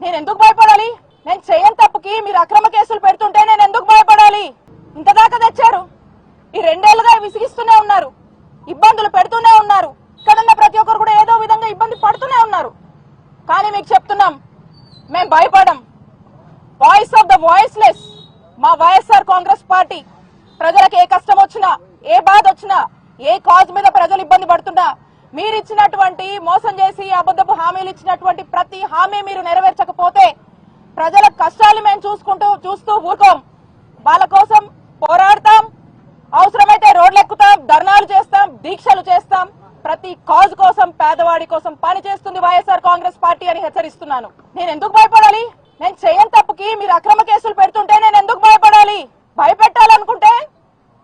నేను ఎందుకు భయపడాలి? నేను చేయని తప్పుకి మీరు అక్రమ కేసులు పెడుతుంటే నేను ఎందుకు భయపడాలి? ఇంతదాకా తెచ్చారు. ఈ 2 ఏళ్లుగా విసిగిస్తూనే ఉన్నారు, ఇబ్బందులు పెడుతూనే ఉన్నారు. ఇక్కడ ప్రతి ఒక్కరు కూడా ఏదో విధంగా ఇబ్బంది పడుతూనే ఉన్నారు. కానీ మీకు చెప్తున్నాం, మేము భయపడం. వాయిస్ ఆఫ్ ద వాయిస్లెస్ మా వైఎస్ఆర్ కాంగ్రెస్ పార్టీ. ప్రజలకు ఏ కష్టం వచ్చినా, ఏ బాధ వచ్చినా, ఏ కాజ్ మీద ప్రజలు ఇబ్బంది పడుతున్నా, మీరు ఇచ్చినటువంటి మోసం చేసి అబద్ధపు హామీలు ఇచ్చినటువంటి ప్రతి హామీ మీరు నెరవేర్చకపోతే ప్రజల కష్టాలు మేము చూస్తూ ఊరుకోం. వాళ్ళ కోసం పోరాడతాం, అవసరమైతే రోడ్లు ఎక్కుతాం, ధర్నాలు చేస్తాం, దీక్షలు చేస్తాం. ప్రతి కాజ్ కోసం, పేదవాడి కోసం పని చేస్తుంది వైఎస్ఆర్ కాంగ్రెస్ పార్టీ అని హెచ్చరిస్తున్నాను. నేను ఎందుకు భయపడాలి? నేను చేయని తప్పుకి మీరు అక్రమ కేసులు పెడుతుంటే నేను ఎందుకు భయపడాలి? భయపెట్టాలనుకుంటే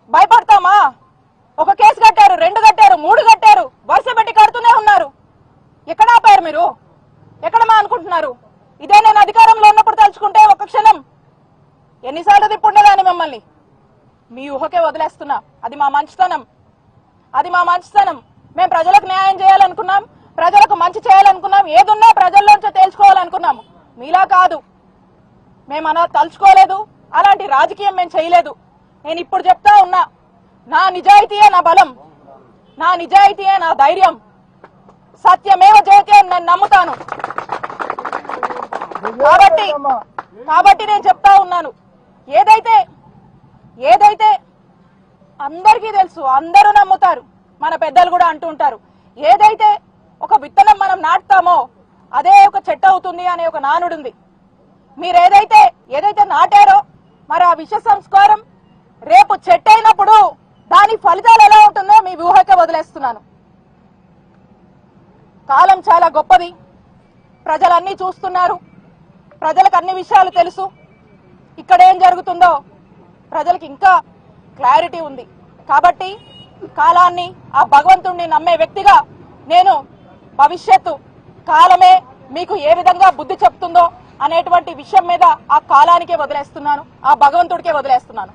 భయపడతామా? ఒక కేసు కట్టారు, 2 కట్టారు, 3 కట్టారు, వరుస పెట్టి కడుతూనే ఉన్నారు. ఎక్కడ ఆపారు మీరు? ఎక్కడమా అనుకుంటున్నారు? ఇదే నేను అధికారంలో ఉన్నప్పుడు తలుచుకుంటే ఒక క్షణం ఎన్నిసార్లు తిప్పుండేదాన్ని మిమ్మల్ని. మీ ఊహకే వదిలేస్తున్నా. అది మా మంచితనం, అది మా మంచితనం. మేము ప్రజలకు న్యాయం చేయాలనుకున్నాం, ప్రజలకు మంచి చేయాలనుకున్నాం, ఏదున్నా ప్రజల్లోంచే తేల్చుకోవాలనుకున్నాము. మీలా కాదు, మేము అలా తలుచుకోలేదు, అలాంటి రాజకీయం మేము చేయలేదు. నేను ఇప్పుడు చెప్తా ఉన్నా, నా నిజాయితీయే నా బలం, నా నిజాయితీయే నా ధైర్యం. సత్యమేవ జయతే అని నేను నమ్ముతాను. కాబట్టి నేను చెప్తా ఉన్నాను, ఏదైతే అందరికీ తెలుసు, అందరూ నమ్ముతారు, మన పెద్దలు కూడా అంటూ ఉంటారు, ఏదైతే ఒక విత్తనం మనం నాటుతామో అదే ఒక చెట్టు అవుతుంది అనే ఒక నానుడు ఉంది. మీరు ఏదైతే నాటారో మరి ఆ విష సంస్కారం రేపు చెట్టు అయినప్పుడు దాని ఫలితాలు ఎలా ఉంటుందో మీ ఊహకే వదిలేస్తున్నాను. కాలం చాలా గొప్పది, ప్రజలన్నీ చూస్తున్నారు, ప్రజలకు అన్ని విషయాలు తెలుసు. ఇక్కడ ఏం జరుగుతుందో ప్రజలకు ఇంకా క్లారిటీ ఉంది. కాబట్టి కాలాన్ని, ఆ భగవంతుణ్ణి నమ్మే వ్యక్తిగా నేను భవిష్యత్తు కాలమే మీకు ఏ విధంగా బుద్ధి చెప్తుందో అనేటువంటి విషయం మీద ఆ కాలానికే వదిలేస్తున్నాను, ఆ భగవంతుడికే వదిలేస్తున్నాను.